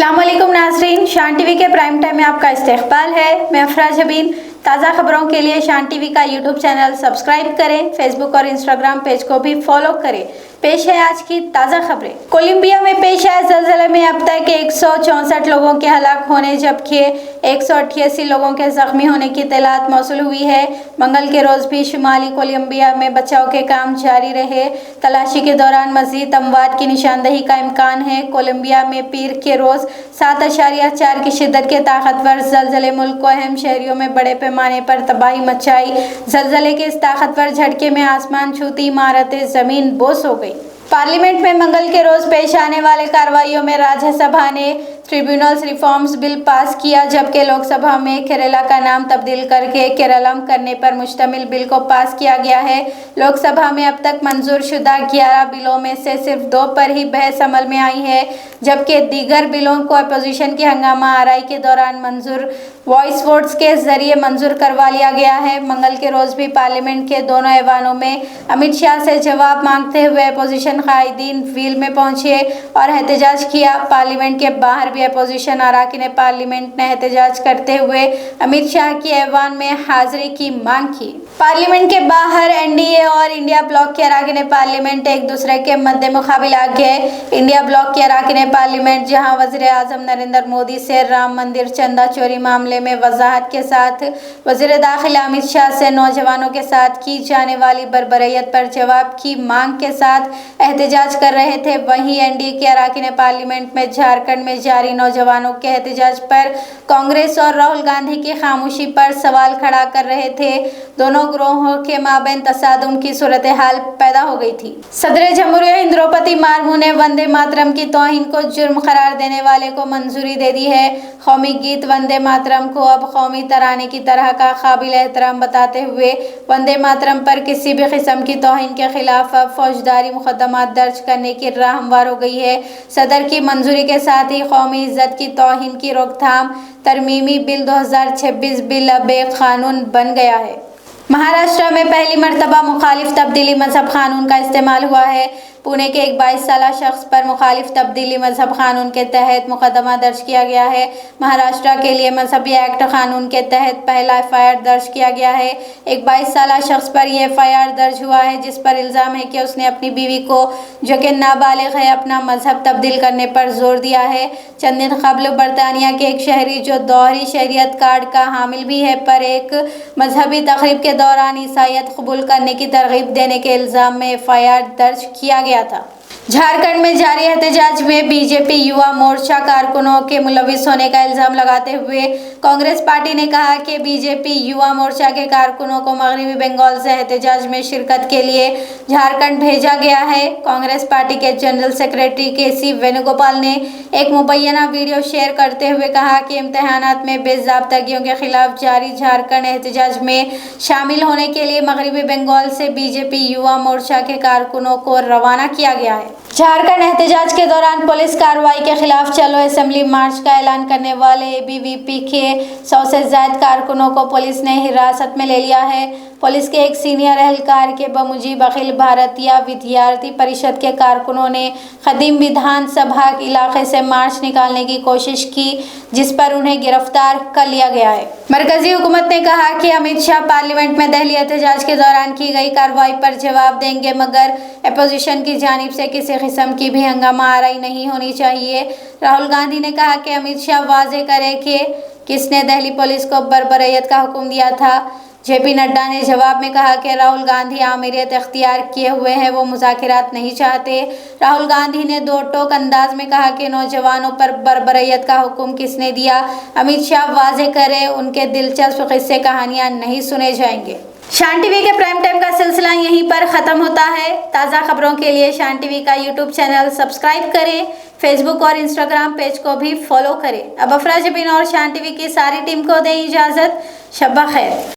अस्सलाम वालेकुम नाज़रीन, शान टीवी के प्राइम टाइम में आपका इस्तकबाल है। मैं अफराज हबीब। ताज़ा खबरों के लिए शान टीवी का यूट्यूब चैनल सब्सक्राइब करें, फेसबुक और इंस्टाग्राम पेज को भी फॉलो करें। पेश है आज की ताज़ा खबरें। कोलंबिया में पेश आए ज़लज़ले में अब तक 164 लोगों के हलाक होने जबकि 188 लोगों के जख्मी होने की इत्तलात मौसूल हुई है। मंगल के रोज़ भी शुमाली कोलंबिया में बचाव के काम जारी रहे। तलाशी के दौरान मज़ीद अमवात की निशानदही का इम्कान है। कोलंबिया में पीर के रोज़ 7.4 की शिद्दत के ताकतवर ज़लज़ले मुल्क को अहम शहरों में बड़े पैमाने पर तबाही मचाई। ज़लज़ले के इस ताकतवर झटके में आसमान छूती इमारतें ज़मीन बोस हो गई। पार्लियामेंट में मंगल के रोज पेश आने वाले कार्रवाइयों में राज्यसभा ने ट्रिब्यूनल्स रिफॉर्म्स बिल पास किया जबकि लोकसभा में केरला का नाम तब्दील करके केरलम करने पर मुश्तमिल बिल को पास किया गया है। लोकसभा में अब तक मंजूर शुदा 11 बिलों में से सिर्फ 2 पर ही बहस अमल में आई है जबकि दीगर बिलों को अपोजिशन की हंगामा आराई के दौरान मंजूर वॉइस वोट्स के जरिए मंजूर करवा लिया गया है। मंगल के रोज भी पार्लियामेंट के दोनों ऐवानों में अमित शाह से जवाब मांगते हुए अपोजिशन कायदीन व्हील में पहुंचे और एहतजाज किया। पार्लियामेंट के बाहर भी अपोजिशन अरकान पार्लियामेंट ने एहतजाज करते हुए अमित शाह की ऐवान में हाजिरी की मांग की। पार्लियामेंट के बाहर एनडीए और इंडिया ब्लॉक के अरकान पार्लियामेंट एक दूसरे के मद्दे मुकाबिल आ गए। इंडिया ब्लॉक के अरकान पार्लियामेंट जहां वज़ीर आज़म नरेंद्र मोदी से राम मंदिर चंदा चोरी मामले में वजाहत के साथ वज़ीर दाखिला अमित शाह से नौजवानों के साथ की जाने वाली बर्बरियत पर जवाब की मांग के साथ एहतजाज कर रहे थे, वहीं एनडीए के अरकान पार्लियामेंट में झारखंड में जारी नौजवानों के एहतजाज पर कांग्रेस और राहुल गांधी की खामोशी पर सवाल खड़ा कर रहे थे। दोनों ग्रोहों के माबैन तसादुम की सूरत हाल पैदा हो गई थी। सदर जमहूरिया हिंद द्रौपदी मुर्मू ने वंदे मातरम की तौहीन को जुर्म करार देने वाले को मंजूरी दे दी है। कौमी गीत वंदे मातरम को अब कौमी तराने की तरह का काबिल एहतराम बताते हुए वंदे मातरम पर किसी भी किस्म की तौहीन के खिलाफ अब फौजदारी मुकदमा दर्ज करने की राह हमवार हो गई है। सदर की मंजूरी के साथ ही कौमी इज्जत की तौहीन की रोकथाम तरमीमी बिल 2026 बिल अब एक कानून बन गया है। महाराष्ट्र में पहली मरतबा मुखालिफ तब्दीली मजहब कानून का इस्तेमाल हुआ है। पुणे के एक 22 साला शख्स पर मुखालिफ तब्दीली मजहब कानून के तहत मुकदमा दर्ज किया गया है। महाराष्ट्र के लिए मजहबी एक्ट कानून के तहत पहला एफआईआर दर्ज किया गया है। एक 22 साला शख्स पर यह एफआईआर दर्ज हुआ है जिस पर इल्ज़ाम है कि उसने अपनी बीवी को जो कि नाबालिग है अपना मजहब तब्दील करने पर जोर दिया है। चंद दिन कबल बरतानिया के एक शहरी जो दोहरी शहरियत कार्ड का हामिल भी है पर एक मजहबी तकरीब के दौरान ईसाईयत कबूल करने की तरगीब देने के इल्ज़ाम में एफआईआर दर्ज किया गया था। झारखंड में जारी एहतजाज में बीजेपी युवा मोर्चा कारकुनों के मुलविस होने का इल्ज़ाम लगाते हुए कांग्रेस पार्टी ने कहा कि बीजेपी युवा मोर्चा के कारकुनों को मगरबी बंगाल से एहतजाज में शिरकत के लिए झारखंड भेजा गया है। कांग्रेस पार्टी के जनरल सेक्रेटरी केसी वेणुगोपाल ने एक मुबैना वीडियो शेयर करते हुए कहा कि इम्तहानात में बेज़ाब्तगियों के खिलाफ जारी झारखंड एहतजाज में शामिल होने के लिए मगरबी बंगाल से बीजेपी युवा मोर्चा के कारकुनों को रवाना किया गया है। झारखंड एहतजाज के दौरान पुलिस कार्रवाई के खिलाफ चलो असेंबली मार्च का ऐलान करने वाले एबीवीपी के 100 से ज्यादा कारकुनों को पुलिस ने हिरासत में ले लिया है। पुलिस के एक सीनियर एहलकार के बमुजीब अखिल भारतीय विद्यार्थी परिषद के कारकुनों ने खदीम विधानसभा इलाके से मार्च निकालने की कोशिश की जिस पर उन्हें गिरफ्तार कर लिया गया है। मरकजी हुकूमत ने कहा कि अमित शाह पार्लियामेंट में दहली एहतजाज के दौरान की गई कार्रवाई पर जवाब देंगे मगर अपोजिशन की जानिब से किसी किस्म की भी हंगामा आराई नहीं होनी चाहिए। राहुल गांधी ने कहा कि अमित शाह वाजे करे कि किसने दिल्ली पुलिस को बर्बरियत का हुक्म दिया था। जेपी नड्डा ने जवाब में कहा कि राहुल गांधी आमिरियत इख्तियार किए हुए हैं, वो मुज़ाकिरात नहीं चाहते। राहुल गांधी ने दो टोक अंदाज में कहा कि नौजवानों पर बर्बरियत का हुक्म किसने दिया। अमित शाह वाजे करें, उनके दिलचस्प किस्से कहानियाँ नहीं सुने जाएंगे। शान टीवी के प्राइम टाइम का सिलसिला यहीं पर ख़त्म होता है। ताज़ा खबरों के लिए शान टीवी का यूट्यूब चैनल सब्सक्राइब करें, फेसबुक और इंस्टाग्राम पेज को भी फॉलो करें। अब अफराज हबीब और शान टीवी की सारी टीम को दें इजाज़त। शब्बा खैर।